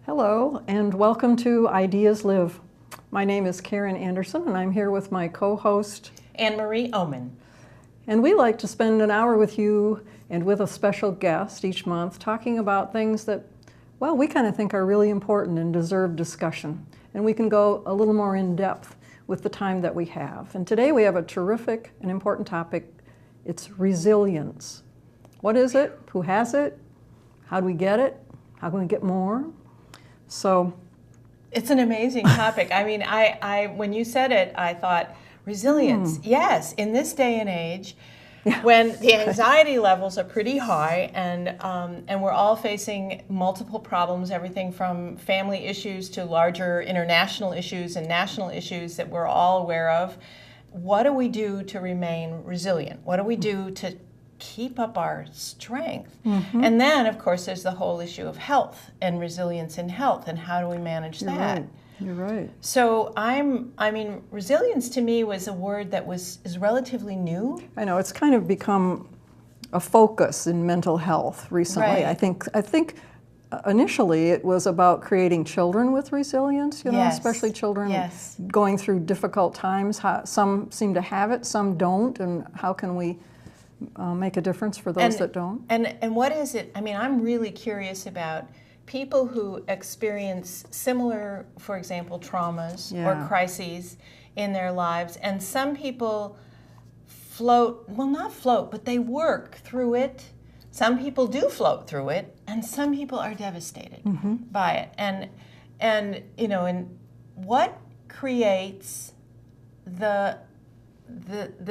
Hello, and welcome to Ideas Live. My name is Katherine Anderson, and I'm here with my co-host, Anne-Marie Oomen. And we like to spend an hour with you and with a special guest each month talking about things that, well, we kind of think are really important and deserve discussion. And we can go a little more in depth with the time that we have. And today we have a terrific and important topic. It's resilience. What is it? Who has it? How do we get it? How can we get more? So it's an amazing topic. I mean, I when you said it, I thought resilience. Yes, in this day and age, when the anxiety levels are pretty high, and we're all facing multiple problems, everything from family issues to larger international issues and national issues that we're all aware of. What do we do to remain resilient? What do we do to keep up our strength? And then, of course, there's the whole issue of health and resilience in health, and how do we manage that? Right. You're right. So I mean, resilience to me was a word that is relatively new. I know, it's kind of become a focus in mental health recently. Right. I think initially it was about creating children with resilience, you know, especially children going through difficult times. Some seem to have it, some don't, and how can we make a difference for those that don't? And what is it? I mean, I'm really curious about people who experience similar, for example, traumas or crises in their lives, and some people not float, but they work through it. Some people do float through it, and some people are devastated by it. And you know, and what creates the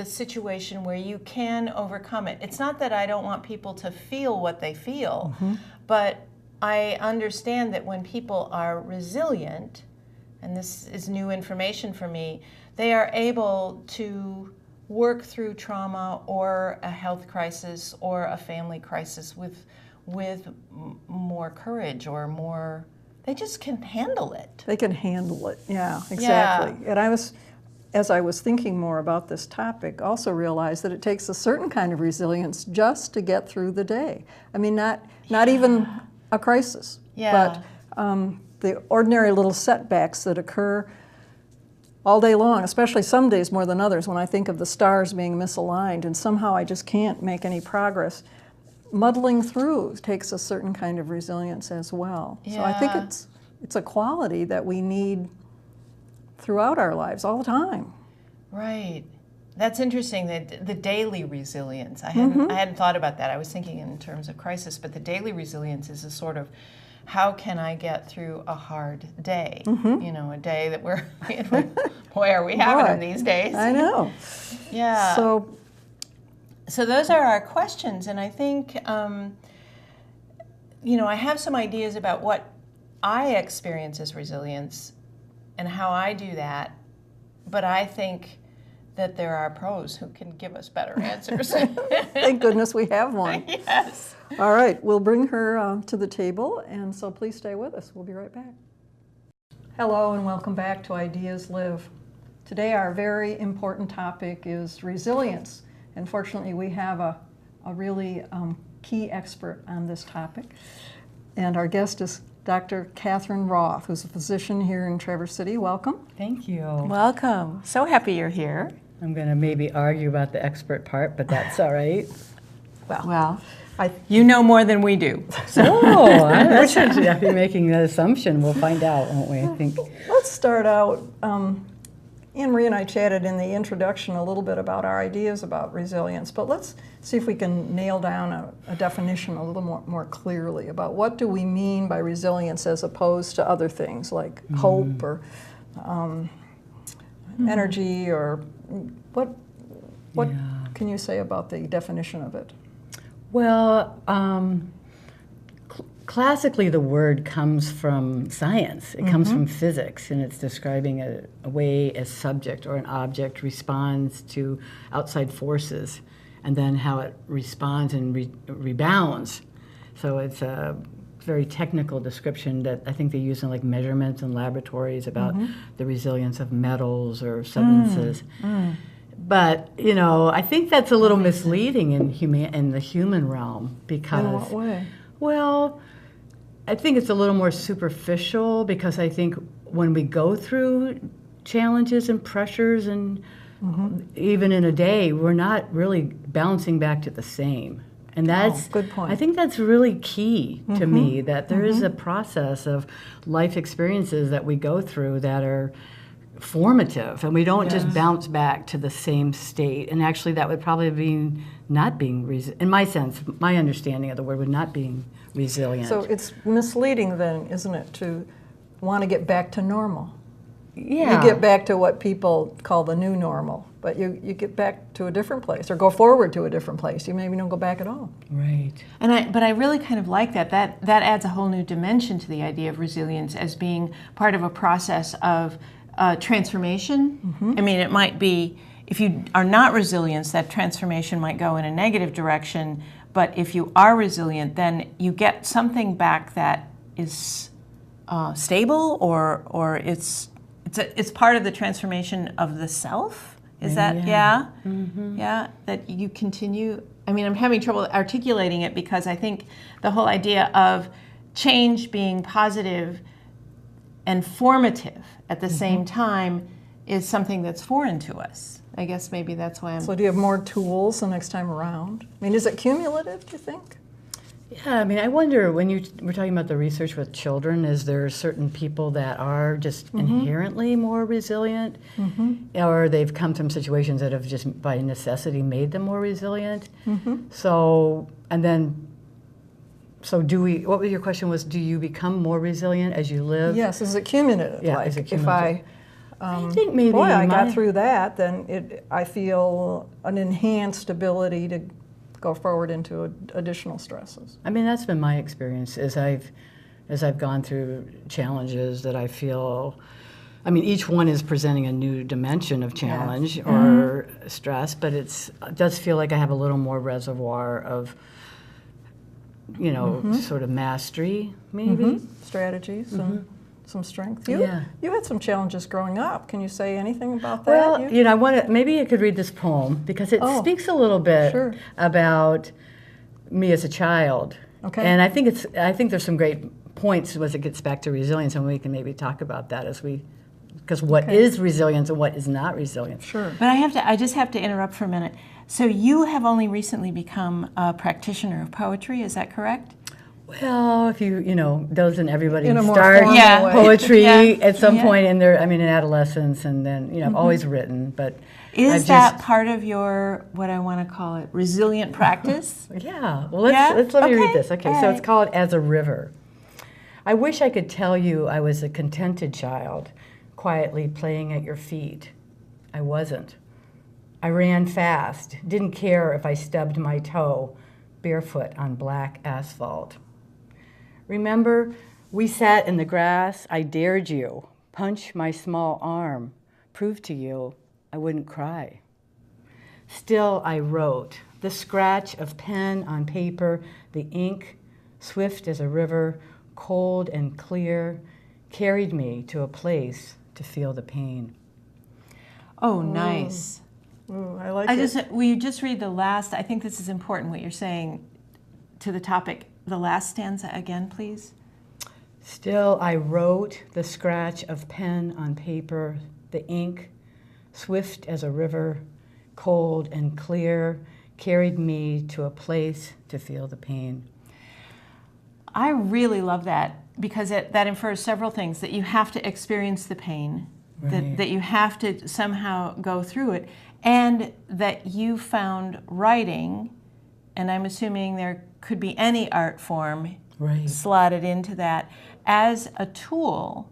situation where you can overcome it? It's not that I don't want people to feel what they feel, but I understand that when people are resilient, and this is new information for me, they are able to work through trauma or a health crisis or a family crisis with more courage or more, they just can handle it. They can handle it, yeah, exactly. And as I was thinking more about this topic, also realized that it takes a certain kind of resilience just to get through the day. I mean, not even a crisis, but the ordinary little setbacks that occur all day long, especially some days more than others, when I think of the stars being misaligned and somehow I just can't make any progress. Muddling through takes a certain kind of resilience as well. So I think it's a quality that we need throughout our lives all the time. Right. That's interesting, that the daily resilience. I hadn't thought about that. I was thinking in terms of crisis, but the daily resilience is a sort of, how can I get through a hard day? You know, a day that we're, boy, are we having them these days. I know. Yeah. So those are our questions, and I think, you know, I have some ideas about what I experience as resilience and how I do that, but I think that there are pros who can give us better answers. Thank goodness we have one. Yes. All right, we'll bring her to the table, and so please stay with us. We'll be right back. Hello, and welcome back to Ideas Live. Today our very important topic is resilience. And fortunately, we have a really key expert on this topic. And our guest is Dr. Katherine Wertz-Roth, who's a physician here in Traverse City. Welcome. Thank you. Welcome. So happy you're here. I'm going to maybe argue about the expert part, but that's all right. Well, you know more than we do. Oh, I should be making that assumption. We'll find out, won't we? I think. Let's start out. Anne-Marie and I chatted in the introduction a little bit about our ideas about resilience, but let's see if we can nail down a definition a little more clearly about what do we mean by resilience as opposed to other things like hope or energy, or what can you say about the definition of it? Well, classically the word comes from science. It comes from physics, and it's describing a way a subject or an object responds to outside forces, and then how it responds and rebounds. So it's very technical description that I think they use in like measurements in laboratories about the resilience of metals or substances. But, you know, I think that's a little misleading in the human realm because... In what way? Well, I think it's a little more superficial because I think when we go through challenges and pressures and even in a day, we're not really bouncing back to the same. And that's, good point. I think that's really key to me, that there is a process of life experiences that we go through that are formative, and we don't just bounce back to the same state. And actually that would probably be not being, in my sense, my understanding of the word would not being resilient. So it's misleading then, isn't it, to want to get back to normal? Yeah. You get back to what people call the new normal, but you get back to a different place or go forward to a different place. You maybe don't go back at all. Right. But I really kind of like that. That adds a whole new dimension to the idea of resilience as being part of a process of transformation. I mean, it might be, if you are not resilient, that transformation might go in a negative direction, but if you are resilient, then you get something back that is stable, or it's part of the transformation of the self. Is that, yeah? Yeah, that you continue. I mean, I'm having trouble articulating it because I think the whole idea of change being positive and formative at the same time is something that's foreign to us. I guess maybe that's why I'm... So do you have more tools the next time around? I mean, is it cumulative, do you think? Yeah, I mean, I wonder, when we're talking about the research with children, is there certain people that are just inherently more resilient, or they've come from situations that have just by necessity made them more resilient? So, and then, so do we, what was your question was, do you become more resilient as you live? Yes, is it cumulative? Yeah, like is it if cumulative? I think maybe boy, I got through that, then I feel an enhanced ability to go forward into additional stresses. I mean, that's been my experience as I've gone through challenges that I feel, I mean, each one is presenting a new dimension of challenge or stress, but it does feel like I have a little more reservoir of, you know, sort of mastery, maybe. Strategies and some strength. You had some challenges growing up. Can you say anything about that? Well, you know, I want to, maybe I could read this poem because it speaks a little bit about me as a child. Okay. And I think there's some great points as it gets back to resilience, and we can maybe talk about that as we, because what is resilience and what is not resilience. Sure. But I just have to interrupt for a minute. So you have only recently become a practitioner of poetry, is that correct? Well, if you know, doesn't everybody In a more start formal way. poetry at some point in their, I mean, in adolescence, and then, you know, I've always written, but Is that part of your, what I want to call it, resilient practice? Yeah. Well, let me read this. Okay, so it's called As a River. I wish I could tell you I was a contented child, quietly playing at your feet. I wasn't. I ran fast, didn't care if I stubbed my toe, barefoot on black asphalt. Remember, we sat in the grass, I dared you, punch my small arm, prove to you I wouldn't cry. Still I wrote, the scratch of pen on paper, the ink, swift as a river, cold and clear, carried me to a place to feel the pain. Oh, nice. Ooh, I like it. Will you just read the last, I think this is important what you're saying to the topic, the last stanza again, please? Still I wrote, the scratch of pen on paper, the ink, swift as a river, cold and clear, carried me to a place to feel the pain. I really love that because that infers several things, that you have to experience the pain, that you have to somehow go through it, and that you found writing, and I'm assuming there could be any art form slotted into that, as a tool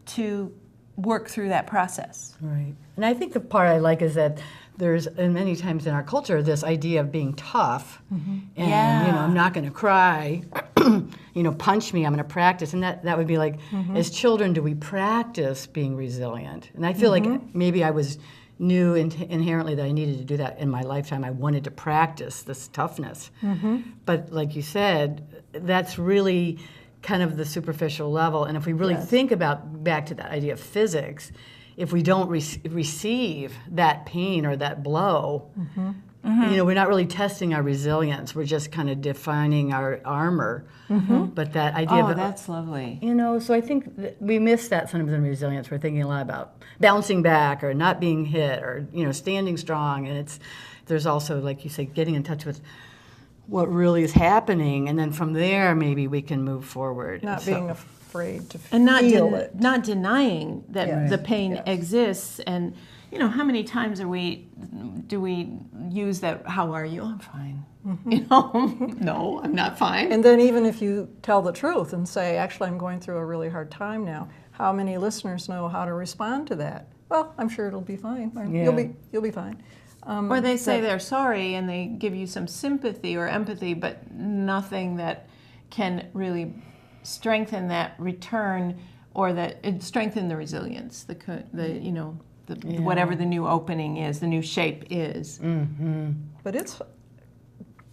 to work through that process. Right. And I think the part I like is that there's, and many times in our culture, this idea of being tough, and you know, I'm not going to cry, punch me, I'm going to practice. And that would be like, as children, do we practice being resilient? And I feel like maybe I knew inherently that I needed to do that in my lifetime. I wanted to practice this toughness. But like you said, that's really kind of the superficial level. And if we really think about back to that idea of physics, if we don't receive that pain or that blow, we're not really testing our resilience. We're just kind of defining our armor. But that idea of that's lovely. So I think that we miss that sometimes in resilience. We're thinking a lot about bouncing back or not being hit or standing strong. And there's also, like you say, getting in touch with what really is happening, and then from there maybe we can move forward. Not being afraid to and feel it. not denying that the pain exists. And how many times do we use that? How are you? I'm fine. No, I'm not fine. And then even if you tell the truth and say, actually, I'm going through a really hard time now, how many listeners know how to respond to that? Well, I'm sure it'll be fine. You'll be fine. Or they say they're sorry and they give you some sympathy or empathy, but nothing that can really strengthen that return or strengthen the resilience, whatever the new opening is, the new shape is. But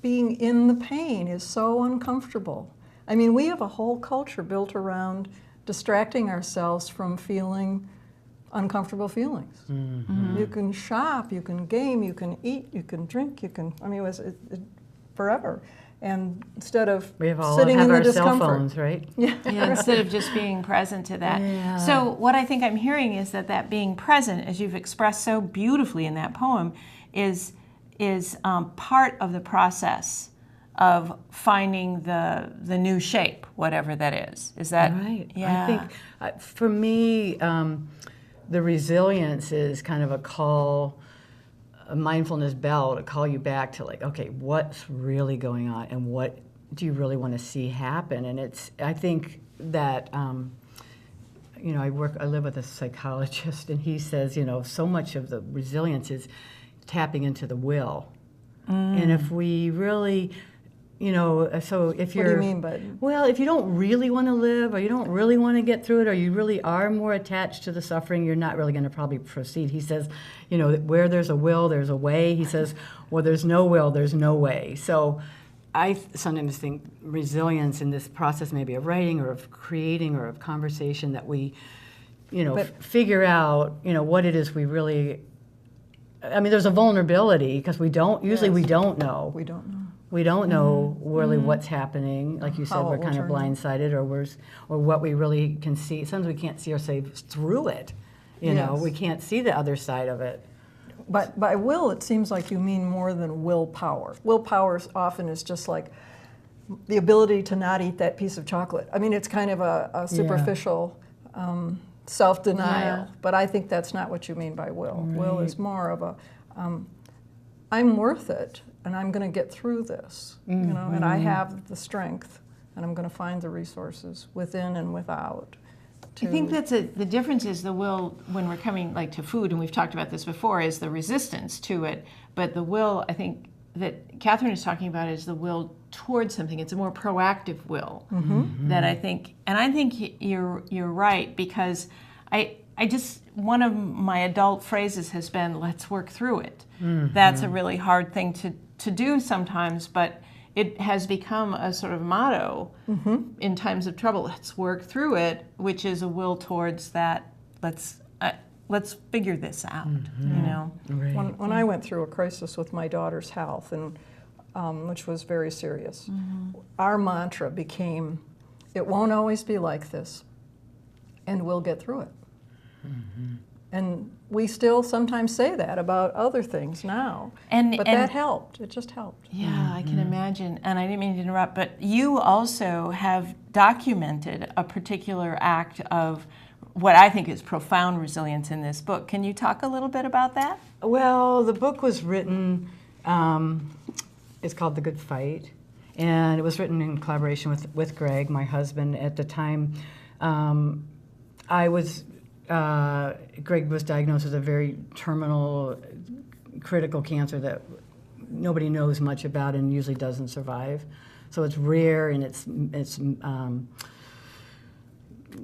being in the pain is so uncomfortable. I mean, we have a whole culture built around distracting ourselves from feeling uncomfortable feelings. You can shop, you can game, you can eat, you can drink, it was forever. And instead of we have sitting in the our discomfort. cell phones, right? Instead of just being present to that. Yeah. So what I think I'm hearing is that being present, as you've expressed so beautifully in that poem, is part of the process of finding the new shape, whatever that is. Is that right? Yeah. I think for me, the resilience is kind of a mindfulness bell to call you back to okay, what's really going on and what do you really want to see happen? And I think that, I live with a psychologist and he says, so much of the resilience is tapping into the will. And if we really, so if you're... What do you mean by... Well, if you don't really want to live or you don't really want to get through it or you really are more attached to the suffering, you're not really going to probably proceed. He says, where there's a will, there's a way. He says, well, there's no will, there's no way. So I sometimes think resilience in this process maybe of writing or of creating or of conversation that we, figure out, what it is we really... there's a vulnerability because we don't know. We don't know. We don't know really what's happening. Like you said, we're kind of blindsided, or what we really can see. Sometimes we can't see ourselves through it. We can't see the other side of it. But by will, it seems like you mean more than willpower. Willpower often is just like the ability to not eat that piece of chocolate. It's kind of a superficial self-denial. But I think that's not what you mean by will. Right. Will is more of I'm worth it. And I'm going to get through this, and I have the strength, and I'm going to find the resources within and without. I think that's the difference is the will when we're coming to food, and we've talked about this before, is the resistance to it. But the will, I think, that Katherine is talking about is the will towards something. It's a more proactive will that I think, and I think you're right because I just, one of my adult phrases has been, let's work through it. That's a really hard thing to do sometimes, but it has become a sort of motto in times of trouble. Let's work through it, which is a will towards that. Let's figure this out. Right. When I went through a crisis with my daughter's health, and which was very serious, our mantra became, "It won't always be like this, and we'll get through it." And we still sometimes say that about other things now. But that helped. It just helped. Yeah, I can imagine. And I didn't mean to interrupt, but you also have documented a particular act of what I think is profound resilience in this book. Can you talk a little bit about that? Well, the book was written, it's called The Good Fight, and it was written in collaboration with Greg, my husband. At the time, Greg was diagnosed with a very terminal, critical cancer that nobody knows much about and usually doesn't survive So it's rare and it's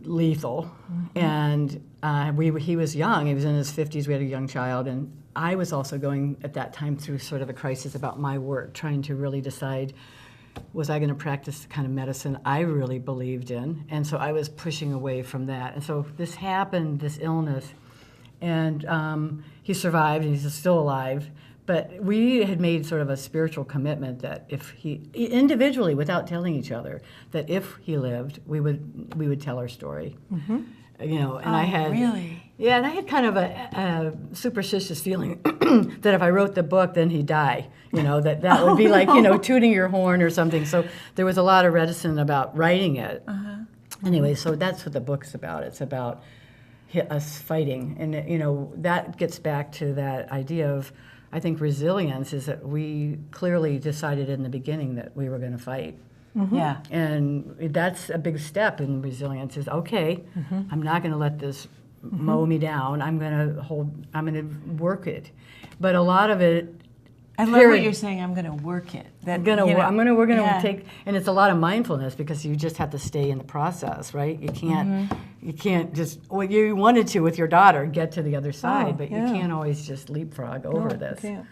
lethal. And he was young. He was in his 50s. We had a young child, and I was also going at that time through sort of a crisis about my work, trying to really decide, was I going to practice the kind of medicine I really believed in? And so I was pushing away from that. And so this happened, this illness, and he survived, and he's still alive. But we had made sort of a spiritual commitment that if he, individually, without telling each other, that if he lived, we would tell our story. You know, and I had really, yeah, and I had kind of a superstitious feeling that if I wrote the book, then he'd die. You know, that would be like, you know, tooting your horn or something. So there was a lot of reticence about writing it. Anyway, so that's what the book's about. It's about us fighting, and you know, that gets back to that idea of, I think, resilience is that we clearly decided in the beginning that we were going to fight. Yeah. And that's a big step in resilience is, okay, I'm not going to let this mow me down. I'm going to work it. But a lot of it, I love what you're saying. I'm going to work it. we're going to take, and it's a lot of mindfulness because you just have to stay in the process, right? You can't just, well, you wanted to with your daughter get to the other side, but you can't always just leapfrog over this. You can't.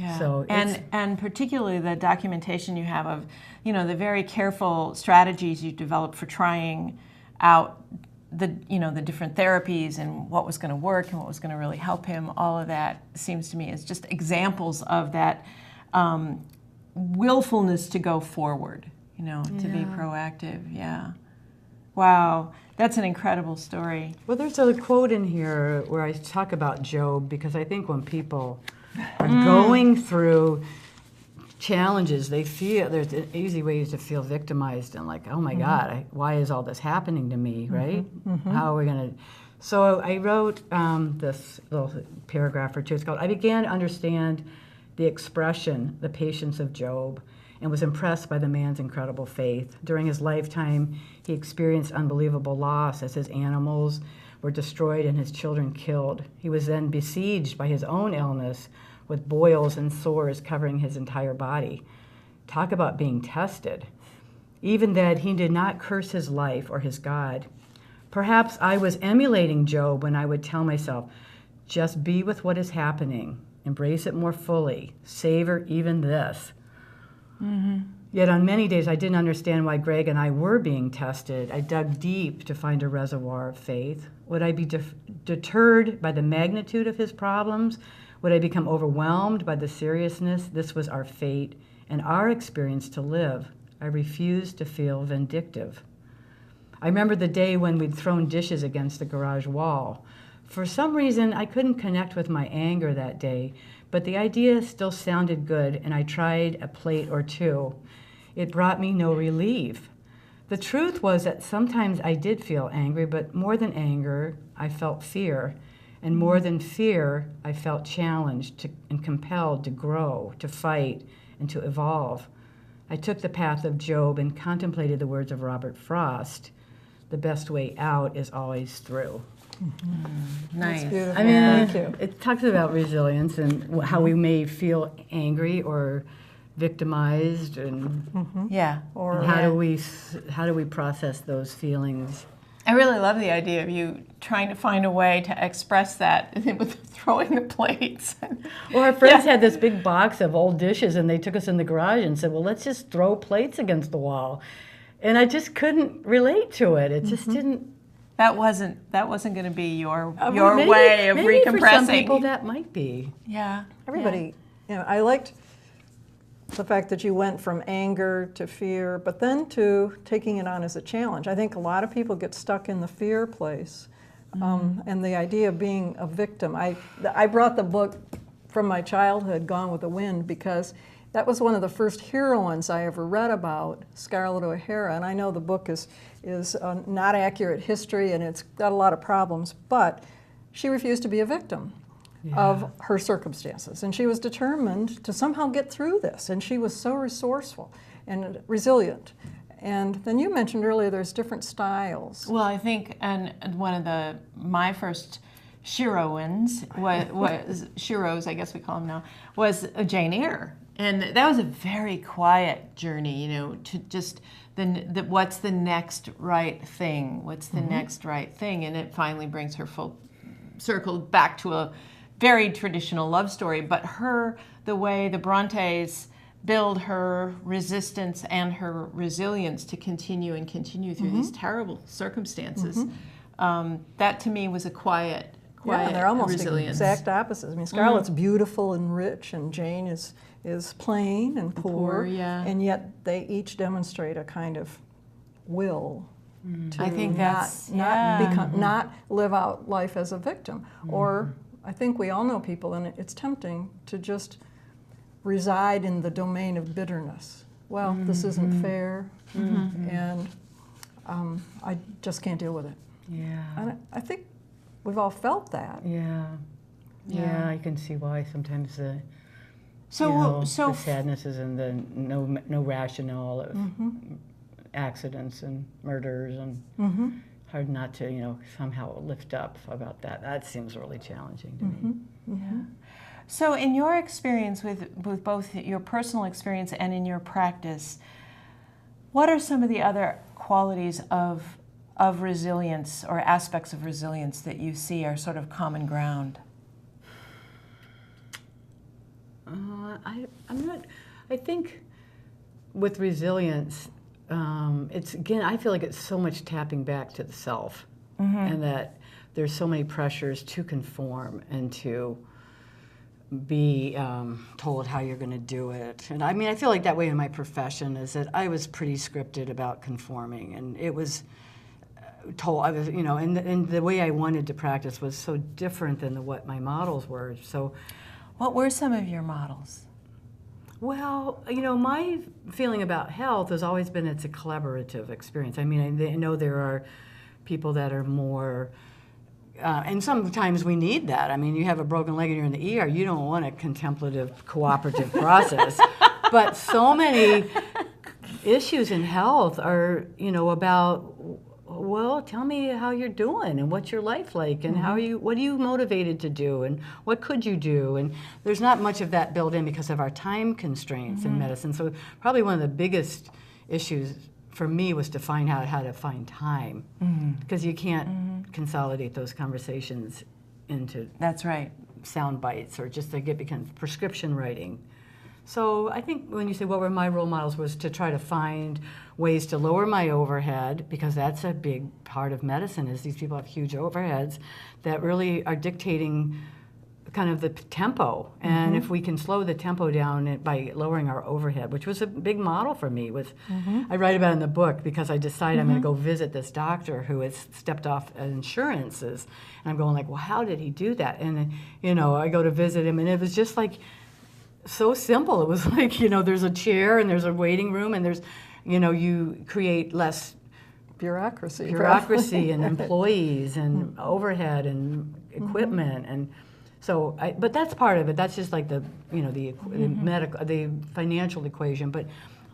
Yeah. So and particularly the documentation you have of, you know, the very careful strategies you developed for trying out the, you know, the different therapies and what was going to work and what was going to really help him. All of that seems to me is just examples of that willfulness to go forward, you know, to be proactive. Yeah. Wow. That's an incredible story. Well, there's a quote in here where I talk about Job, because I think when people are going through challenges, they feel there's an easy way to feel victimized and like, oh my God, why is all this happening to me, right? How are we going to? So I wrote this little paragraph or two. It's called, I began to understand the expression, the patience of Job, and was impressed by the man's incredible faith. During his lifetime, he experienced unbelievable loss as his animals were destroyed and his children killed. He was then besieged by his own illness with boils and sores covering his entire body. Talk about being tested. Even that he did not curse his life or his God. Perhaps I was emulating Job when I would tell myself, just be with what is happening, embrace it more fully, savor even this. Yet on many days I didn't understand why Greg and I were being tested. I dug deep to find a reservoir of faith. Would I be deterred by the magnitude of his problems? Would I become overwhelmed by the seriousness? This was our fate and our experience to live. I refused to feel vindictive. I remember the day when we'd thrown dishes against the garage wall. For some reason, I couldn't connect with my anger that day, but the idea still sounded good, and I tried a plate or two. It brought me no relief. The truth was that sometimes I did feel angry, but more than anger, I felt fear. And more than fear, I felt challenged and compelled to grow, to fight, and to evolve. I took the path of Job and contemplated the words of Robert Frost, the best way out is always through. Nice. That's beautiful. I mean, Thank you. it talks about resilience and how we may feel angry or victimized, and Yeah. Or how do we process those feelings? I really love the idea of you trying to find a way to express that with throwing the plates. Well, our friends had this big box of old dishes, and they took us in the garage and said, well, let's just throw plates against the wall. And I just couldn't relate to it. It just didn't. That wasn't going to be your Maybe- way of maybe recompressing. for some people that might be. Yeah. everybody, you know, I liked the fact that you went from anger to fear, but then to taking it on as a challenge. I think a lot of people get stuck in the fear place, and the idea of being a victim. I brought the book from my childhood, Gone with the Wind, because that was one of the first heroines I ever read about, Scarlett O'Hara, and I know the book is not accurate history and it's got a lot of problems, but she refused to be a victim of her circumstances, and she was determined to somehow get through this, and she was so resourceful and resilient. And then you mentioned earlier there's different styles. Well, I think, and one of my first Sheroines, was Sheroes, I guess we call them now, was Jane Eyre. And that was a very quiet journey, you know, to just what's the next right thing? What's the next right thing? And it finally brings her full circle back to a very traditional love story. But the way the Brontes build her resistance and her resilience to continue through these terrible circumstances, that to me was a quiet and they're almost resilience. Exact opposites. I mean, Scarlett's beautiful and rich, and Jane is plain and poor, and yet they each demonstrate a kind of will to I think not live out life as a victim. Or I think we all know people, and it's tempting to just reside in the domain of bitterness. Well, this isn't fair, and I just can't deal with it. Yeah. And I think we've all felt that. Yeah, I can see why sometimes the sadness is in the no rationale of accidents and murders, and hard not to somehow lift up about that. That seems really challenging to me. Yeah. So in your experience with both your personal experience and in your practice, what are some of the other qualities of resilience or aspects of resilience that you see are sort of common ground? I think with resilience, it's again, I feel like it's so much tapping back to the self, and that there's so many pressures to conform and to be told how you're going to do it. And I mean, I feel like that way in my profession, is that I was pretty scripted about conforming, and it was told, I was, and the way I wanted to practice was so different than what my models were. So, what were some of your models? Well, my feeling about health has always been it's a collaborative experience. I mean, I know there are people that are more, and sometimes we need that. I mean, you have a broken leg and you're in the ER, you don't want a contemplative, cooperative process. But so many issues in health are, about, well, tell me how you're doing and what's your life like, and what are you motivated to do, and what could you do? And there's not much of that built in because of our time constraints in medicine. So probably one of the biggest issues for me was to find out how to find time, because you can't consolidate those conversations into sound bites, or just become prescription writing. So I think when you say what were my role models, was to try to find ways to lower my overhead, because that's a big part of medicine, is these people have huge overheads that really are dictating kind of the tempo. And if we can slow the tempo down by lowering our overhead, which was a big model for me, I write about it in the book, because I decided I'm going to go visit this doctor who has stepped off insurances. And I'm going like, well, how did he do that? And I go to visit him, and it was just like, so simple. It was like, there's a chair and there's a waiting room, and there's, you create less bureaucracy and employees and overhead and equipment, and so but that's part of it. That's just like the the financial equation, but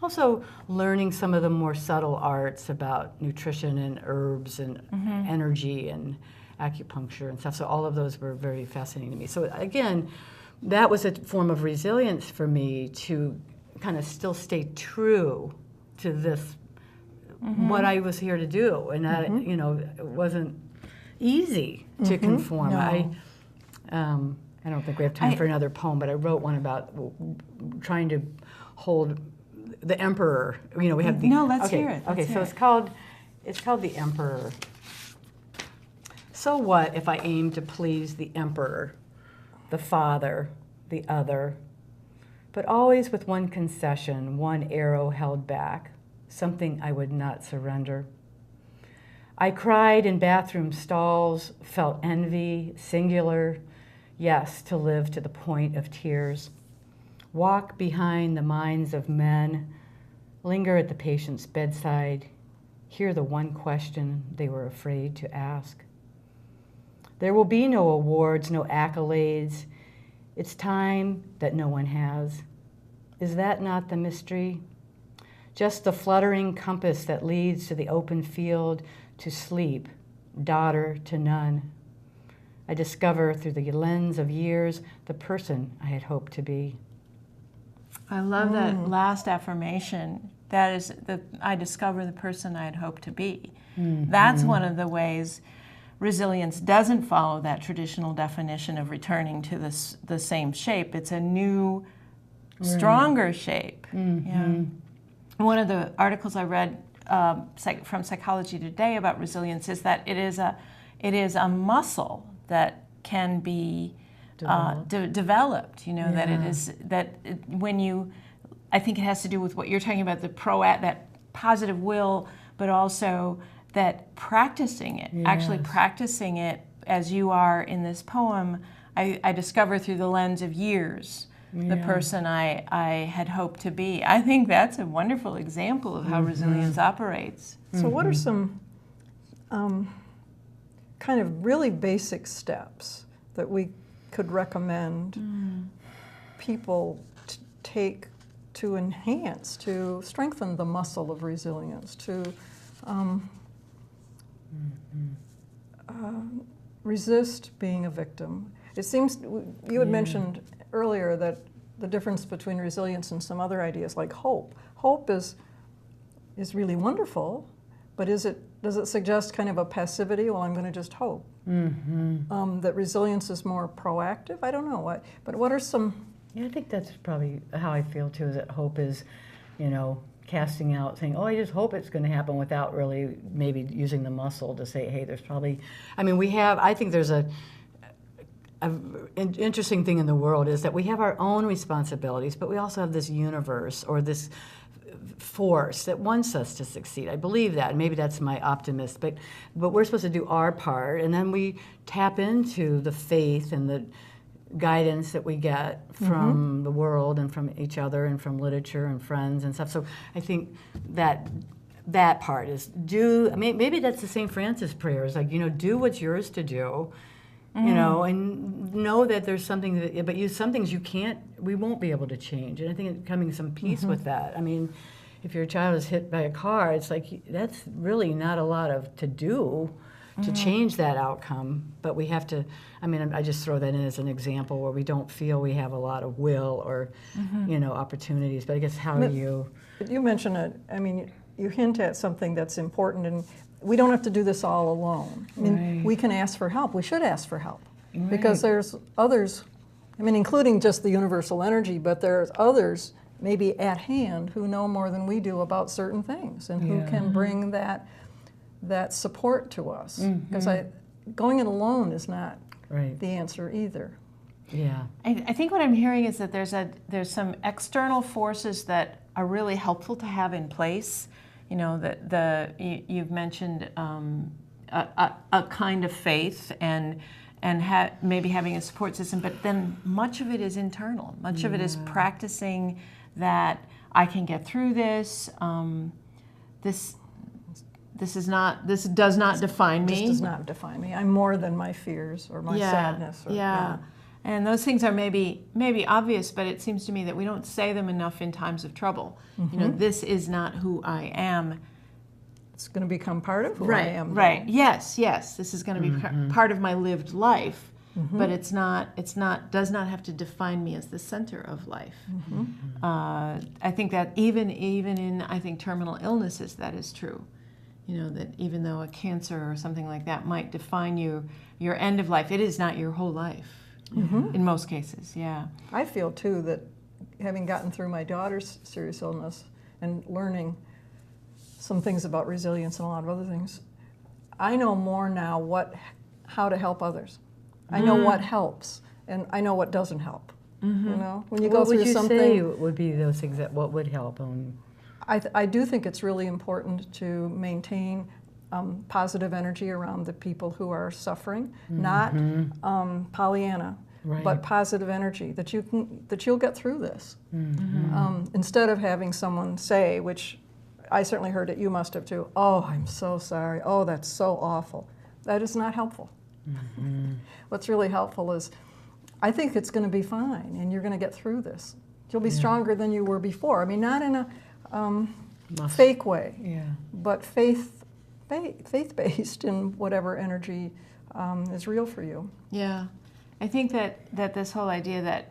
also learning some of the more subtle arts about nutrition and herbs and energy and acupuncture and stuff. So all of those were very fascinating to me. So again, that was a form of resilience for me, to kind of still stay true to this, what I was here to do. And that, it wasn't easy to conform. No. I don't think we have time for another poem, but I wrote one about trying to hold the emperor. We have the... No, let's hear it. Okay, so it's called The Emperor. So what if I aim to please the emperor, the father, the other, but always with one concession, one arrow held back, something I would not surrender. I cried in bathroom stalls, felt envy, singular, yes, to live to the point of tears. Walk behind the minds of men, linger at the patient's bedside, hear the one question they were afraid to ask. There will be no awards, no accolades. It's time that no one has. Is that not the mystery? Just the fluttering compass that leads to the open field, to sleep, daughter to none. I discover through the lens of years the person I had hoped to be. I love that last affirmation. That is, that I discover the person I had hoped to be. That's one of the ways resilience doesn't follow that traditional definition of returning to the same shape. It's a new, stronger shape. Yeah. One of the articles I read from Psychology Today about resilience is that it is a muscle that can be developed. You know, that it is when you, I think it has to do with what you're talking about, that positive will, but also that practicing it, actually practicing it as you are in this poem, I discover through the lens of years the person I had hoped to be. I think that's a wonderful example of how resilience operates. So what are some kind of really basic steps that we could recommend people to take to enhance, to strengthen the muscle of resilience, to resist being a victim? It seems, you had mentioned earlier that the difference between resilience and some other ideas like hope. Hope is really wonderful, but does it suggest kind of a passivity? Well, I'm going to just hope. That resilience is more proactive? I don't know. But what are some... Yeah, I think that's probably how I feel too, is that hope is, you know, casting out, saying, oh, I just hope it's going to happen, without really maybe using the muscle to say, hey, there's probably, I mean, I think there's an interesting thing in the world is that we have our own responsibilities, but we also have this universe or this force that wants us to succeed. I believe that, and maybe that's my optimist, but we're supposed to do our part, and then we tap into the faith and the guidance that we get from the world and from each other and from literature and friends and stuff. So I think that part is maybe that's the St. Francis prayers, like, you know, do what's yours to do, you know, and know that there's something but some things we won't be able to change. And I think it's coming some peace with that. I mean, if your child is hit by a car, it's like, that's really not a lot to do to change that outcome, but we have to, I mean, I just throw that in as an example where we don't feel we have a lot of will or, you know, opportunities, but I guess how do you... But you mentioned it, I mean, you hint at something that's important, and we don't have to do this all alone. I mean, we can ask for help, we should ask for help, because there's others, I mean, including just the universal energy, but there's others maybe at hand who know more than we do about certain things, and who can bring that support to us, because going it alone is not the answer either. Yeah, I think what I'm hearing is that there's some external forces that are really helpful to have in place. You know, that you've mentioned a kind of faith and maybe having a support system, but then much of it is internal. Much of it is practicing that I can get through this. This does not define me. This does not define me. I'm more than my fears or my sadness. And those things are maybe obvious, but it seems to me that we don't say them enough in times of trouble. You know, this is not who I am. It's going to become part of who I am. Right. Yes. This is going to be part of my lived life, but does not have to define me as the center of life. I think that even in, I think, terminal illnesses, that is true. You know, that even though a cancer or something like that might define your end of life, it is not your whole life in most cases, I feel, too, that having gotten through my daughter's serious illness and learning some things about resilience and a lot of other things, I know more now how to help others. I know what helps, and I know what doesn't help. You know, when you go through something... What would you say would be those things what would help? I do think it's really important to maintain positive energy around the people who are suffering, not Pollyanna, but positive energy, that you'll get through this. Instead of having someone say, which I certainly heard it, you must have too, oh, I'm so sorry, oh, that's so awful. That is not helpful. What's really helpful is, I think it's going to be fine, and you're going to get through this. You'll be stronger than you were before. I mean, not in a fake way, but faith-based in whatever energy is real for you. Yeah, I think that this whole idea that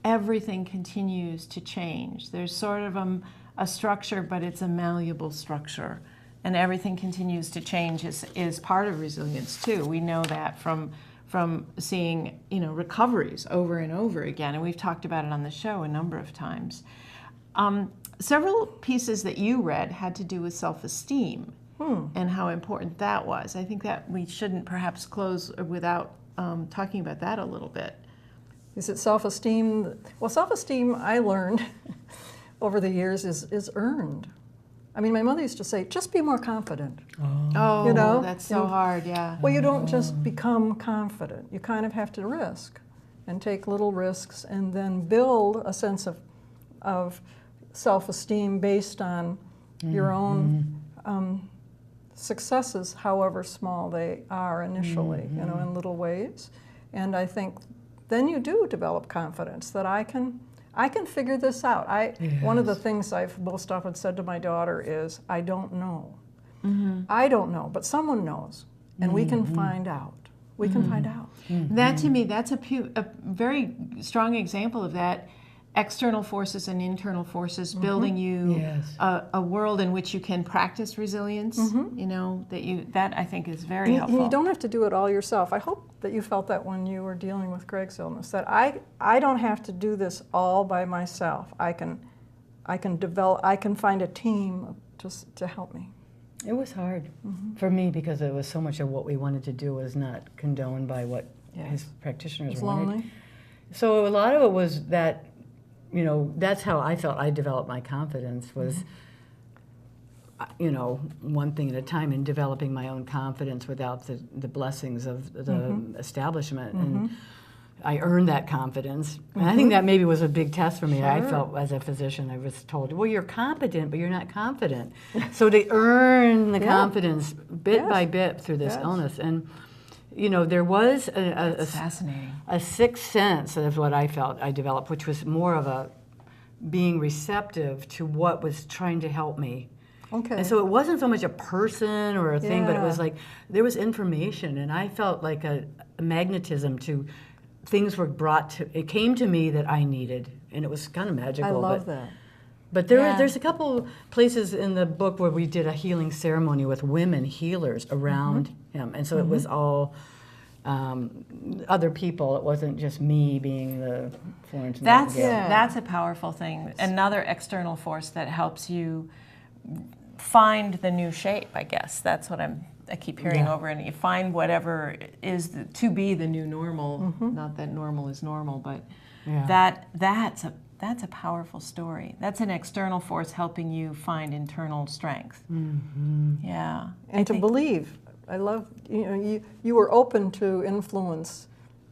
everything continues to change. There's sort of a structure, but it's a malleable structure, and everything continues to change is part of resilience too. We know that from seeing recoveries over and over again, and we've talked about it on the show a number of times. Several pieces that you read had to do with self-esteem and how important that was. I think that we shouldn't perhaps close without talking about that a little bit. Is it self-esteem? Well, self-esteem, I learned over the years, is earned. I mean, my mother used to say, just be more confident. Oh, that's so hard, yeah. Well, you don't just become confident. You kind of have to risk and take little risks and then build a sense of self-esteem based on your own successes, however small they are initially, in little ways. And I think then you do develop confidence that I can figure this out. One of the things I've most often said to my daughter is, I don't know. I don't know, but someone knows, and we can find out. We can find out. That, to me, that's a very strong example of that. External forces and internal forces building you a world in which you can practice resilience. That I think is very helpful. And you don't have to do it all yourself. I hope that you felt that when you were dealing with Greg's illness, that I don't have to do this all by myself. I can find a team just to help me. It was hard for me because it was so much of what we wanted to do was not condoned by what his practitioners wanted. Lonely. So a lot of it was that, that's how I felt I developed my confidence was, one thing at a time in developing my own confidence without the blessings of the establishment. And I earned that confidence. And I think that maybe was a big test for me. Sure. I felt as a physician, I was told, well, you're competent, but you're not confident. So to earn the confidence bit by bit through this illness. And there was fascinating. A sixth sense of what I felt I developed, which was more of a being receptive to what was trying to help me. Okay. And so it wasn't so much a person or a thing, but it was like there was information, and I felt like a magnetism to things were brought to. It came to me that I needed, and it was kind of magical. I love that. But there's a couple places in the book where we did a healing ceremony with women healers around him, and so it was all other people. It wasn't just me being the Florence Nightingale. That's a powerful thing. Another external force that helps you find the new shape, I guess. That's what I keep hearing over, and you find whatever is to be the new normal. Not that normal is normal, but that's a powerful story. That's an external force helping you find internal strength. Yeah. And to believe. I love, you were open to influence,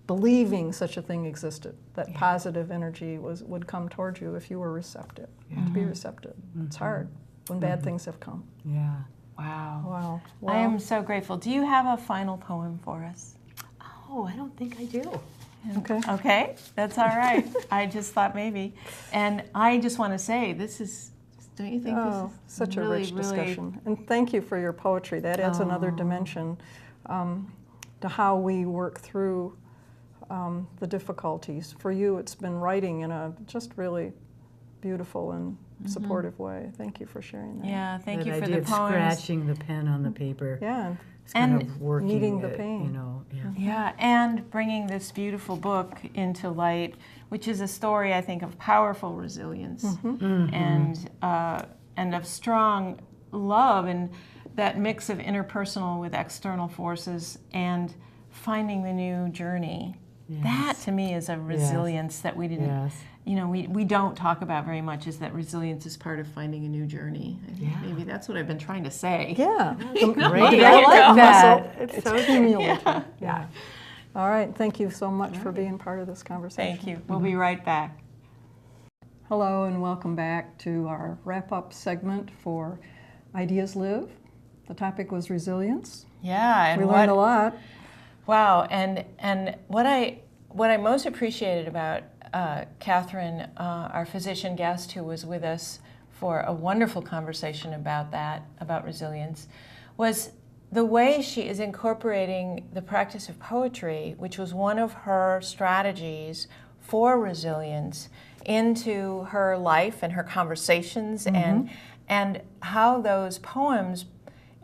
believing such a thing existed, that positive energy would come towards you if you were receptive. To be receptive. It's hard when bad things have come. Yeah. Wow. Wow. I am so grateful. Do you have a final poem for us? Oh, I don't think I do. Okay. Okay, that's all right. I just thought maybe. And I just want to say, don't you think this is such really, a rich discussion. And thank you for your poetry. That adds another dimension to how we work through the difficulties. For you, it's been writing in a just really beautiful and supportive way. Thank you for sharing that. Yeah, thank you That for idea the of poems. scratching the pen on the paper. Yeah. It's kind And of working needing the it, pain. Yeah, and bringing this beautiful book into light, which is a story, I think, of powerful resilience and of strong love, and that mix of interpersonal with external forces and finding the new journey. That, to me, is a resilience that we didn't, we don't talk about very much, is that resilience is part of finding a new journey. I think maybe that's what I've been trying to say. Yeah. Great. I like that. It's so cumulative. Yeah. All right. Thank you so much for being part of this conversation. Thank you. We'll be right back. Hello and welcome back to our wrap-up segment for Ideas Live. The topic was resilience. Yeah, and we learned a lot. Wow, and what I most appreciated about Katherine, our physician guest who was with us for a wonderful conversation about resilience, was the way she is incorporating the practice of poetry, which was one of her strategies for resilience, into her life and her conversations, and how those poems,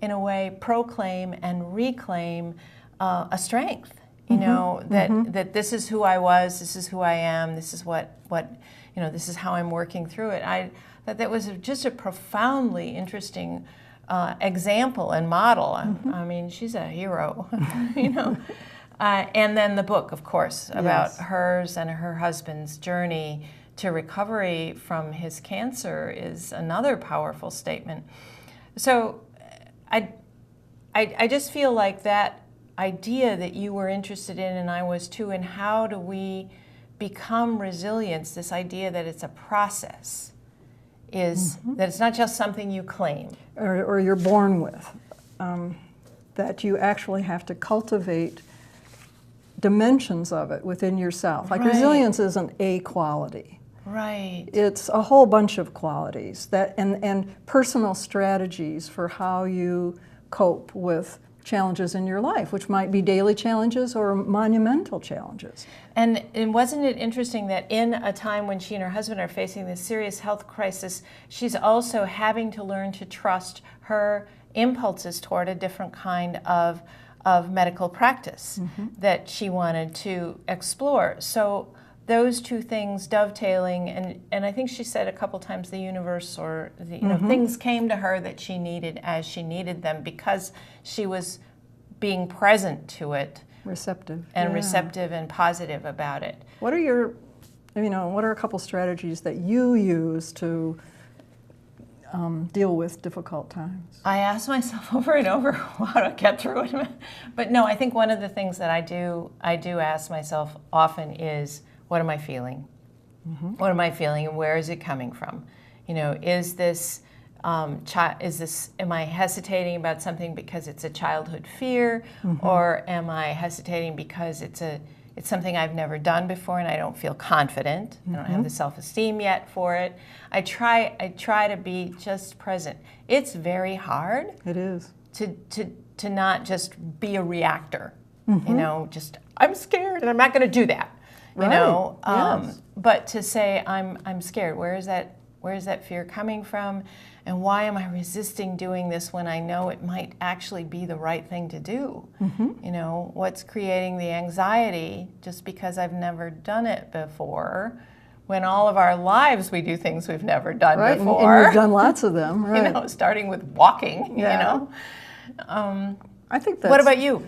in a way, proclaim and reclaim a strength. You know, that this is who I was, this is who I am, this is what you know, this is how I'm working through it. I thought that was just a profoundly interesting example and model. I mean, she's a hero, you know. And then the book, of course, about hers and her husband's journey to recovery from his cancer is another powerful statement. So I just feel like that idea that you were interested in, and I was too, and how do we become resilience, this idea that it's a process, is that it's not just something you claim. Or you're born with, that you actually have to cultivate dimensions of it within yourself. Like resilience isn't a quality. Right. It's a whole bunch of qualities that and personal strategies for how you cope with challenges in your life, which might be daily challenges or monumental challenges. And wasn't it interesting that in a time when she and her husband are facing this serious health crisis, she's also having to learn to trust her impulses toward a different kind of medical practice that she wanted to explore. So those two things dovetailing, and I think she said a couple times the universe or the, you know, things came to her that she needed as she needed them because she was being present to it. Receptive. And receptive and positive about it. What are your, you know, what are a couple strategies that you use to deal with difficult times? I ask myself over and over how to get through it. But no, I think one of the things that I do ask myself often is, what am I feeling? What am I feeling, and where is it coming from? You know, is this, am I hesitating about something because it's a childhood fear, or am I hesitating because it's something I've never done before and I don't feel confident? I don't have the self-esteem yet for it. I try to be just present. It's very hard. It is. To not just be a reactor. You know, just I'm scared and I'm not going to do that. You know, but to say I'm scared. Where is that fear coming from, and why am I resisting doing this when I know it might actually be the right thing to do? You know, what's creating the anxiety just because I've never done it before? When all of our lives we do things we've never done before. And we've done lots of them, right? You know, starting with walking. You know, I think that's. What about you?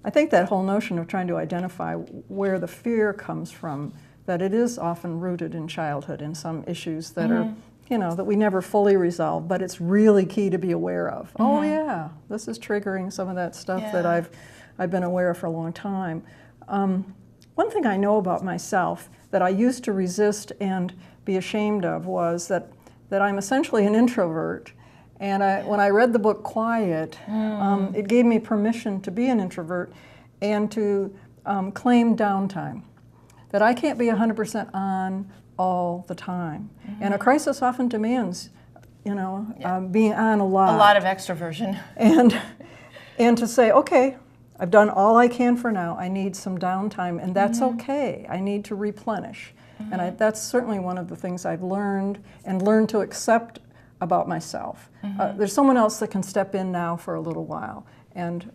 I think that whole notion of trying to identify where the fear comes from, that it is often rooted in childhood, in some issues that are, you know, that we never fully resolve, but it's really key to be aware of. Oh yeah, this is triggering some of that stuff that I've been aware of for a long time. One thing I know about myself that I used to resist and be ashamed of was that I'm essentially an introvert. And when I read the book Quiet, it gave me permission to be an introvert and to claim downtime, that I can't be 100% on all the time. And a crisis often demands, you know, being on a lot. A lot of extroversion. And to say, okay, I've done all I can for now. I need some downtime, and that's okay. I need to replenish. And that's certainly one of the things I've learned to accept about myself. There's someone else that can step in now for a little while, and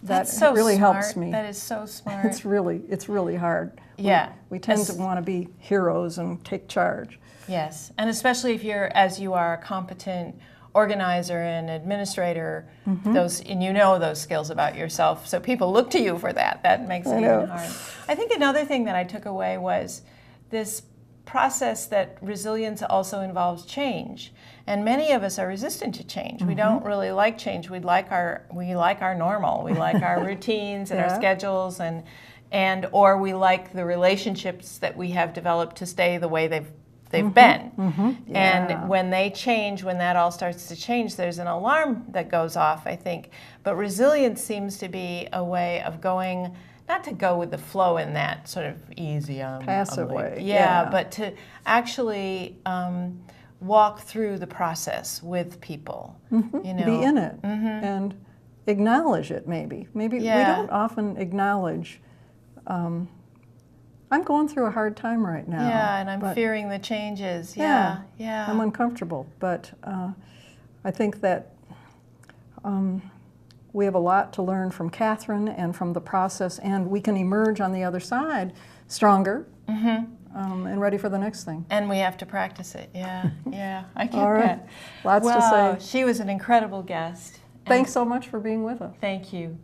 that so really smart. helps me. That is so smart. It's really hard. Yeah. We tend to want to be heroes and take charge. Yes, and especially if you're, as you are, a competent organizer and administrator, and you know those skills about yourself, so people look to you for that. That makes it even hard. I think another thing that I took away was this process that resilience also involves change, and many of us are resistant to change. We don't really like change. We like our normal. We like our routines and our schedules, or we like the relationships that we have developed to stay the way they've been. And when they change, when that all starts to change, there's an alarm that goes off, I think. But resilience seems to be a way of going, not to go with the flow in that sort of easy, passive way. But to actually walk through the process with people. You know, be in it, and acknowledge it, maybe. Maybe we don't often acknowledge, I'm going through a hard time right now. Yeah, and I'm fearing the changes. Yeah, yeah. I'm uncomfortable, but I think that we have a lot to learn from Katherine and from the process, and we can emerge on the other side stronger and ready for the next thing. And we have to practice it. Yeah, yeah. I get All right. that. Lots to say. She was an incredible guest. Thanks so much for being with us. Thank you.